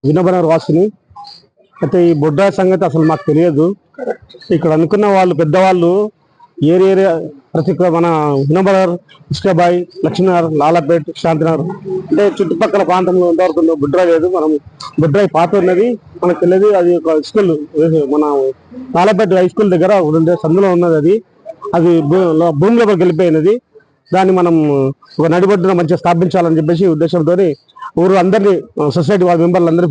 వినబనర్ వాసిని. అయితే ఈ బొడ్రాయి సంగతి అసలు మాకు తెలియదు. ఇక్కడ అనుకున్న వాళ్ళు పెద్దవాళ్ళు ఏరియా ప్రతి మన వినబనర్, ఇష్కాబాయ్, లక్ష్మీనగర్, లాలాపేట్, శాంతినగర్ అంటే చుట్టుపక్కల ప్రాంతంలో ఎంతవరకు ఉందో బొడ్రాయి లేదు. మనం బొడ్రాయి పాత ఉన్నది మనకు తెలియదు. అది ఒక స్కూల్, మన లాలాపేట హై స్కూల్ దగ్గర ఉండే సందులో ఉన్నది. అది భూమి లోపలికి వెళ్ళిపోయినది. దాన్ని మనం ఒక నడిబొడ్డున మంచిగా స్థాపించాలని చెప్పేసి ఉద్దేశంతో ఊరు అందరినీ, సొసైటీ వాళ్ళ మెంబర్లు అందరూ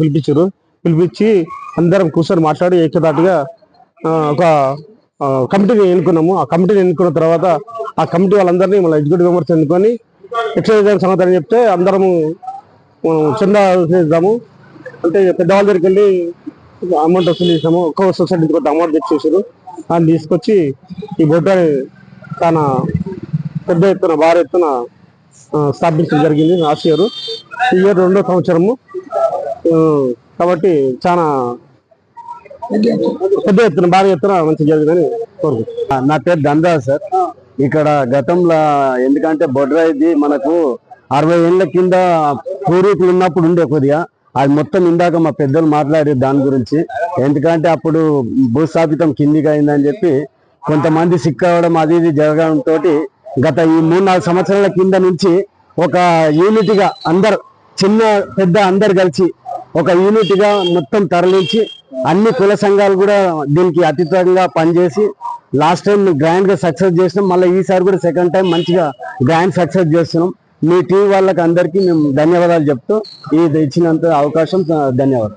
పిలిపించి అందరం కూర్చొని మాట్లాడి ఏకదాటిగా ఒక కమిటీని ఎన్నుకున్నాము. ఆ కమిటీని ఎన్నుకున్న తర్వాత ఆ కమిటీ వాళ్ళందరినీ మళ్ళీ ఎగ్జిక్యూటివ్ మెంబర్స్ ఎన్నుకొని ఎక్సైజ్ సమాధానం చెప్తే అందరము చందా చేద్దాము అంటే పెద్దవాళ్ళ దగ్గరికి వెళ్ళి అమౌంట్ వసూలు చేసాము. ఒక్కో సొసైటీ కొంత అమౌంట్ తెచ్చేసారు. దాన్ని తీసుకొచ్చి ఈ బొడ్రాయి చాలా పెద్ద ఎత్తున భారీ ఎత్తున స్థాపించడం జరిగింది లాస్ట్ ఇయర్. ఈ ఇయర్ 2వ సంవత్సరము కాబట్టి చాలా పెద్ద ఎత్తున భారీ ఎత్తున మంచి జరిగిందని కోరుకుంటున్నాను. నా పేరు ధనరాజ్ సార్. ఇక్కడ గతంలో ఎందుకంటే బొడ్రాయిది మనకు 60 ఏళ్ళ కింద పూర్వీకులు ఉన్నప్పుడు ఉండే కొద్దిగా అది మొత్తం ఇందాక మా పెద్దలు మాట్లాడారు దాని గురించి. ఎందుకంటే అప్పుడు భూస్థాపితం కిందికి అయిందని చెప్పి కొంతమంది సిక్ అవ్వడం అది ఇది జరగడంతో గత ఈ 3-4 సంవత్సరాల కింద నుంచి ఒక యూనిట్గా అందరు చిన్న పెద్ద అందరు కలిసి ఒక యూనిట్గా మొత్తం తరలించి అన్ని కుల సంఘాలు కూడా దీనికి అతీతంగా పనిచేసి లాస్ట్ టైం గ్రాండ్ గా సక్సెస్ చేసినాం. మళ్ళీ ఈసారి కూడా సెకండ్ టైం మంచిగా గ్రాండ్ సక్సెస్ చేస్తున్నాం. మీ టీవీ వాళ్ళకి అందరికీ మేము ధన్యవాదాలు చెప్తూ ఇది ఇచ్చినంత అవకాశం ధన్యవాదాలు.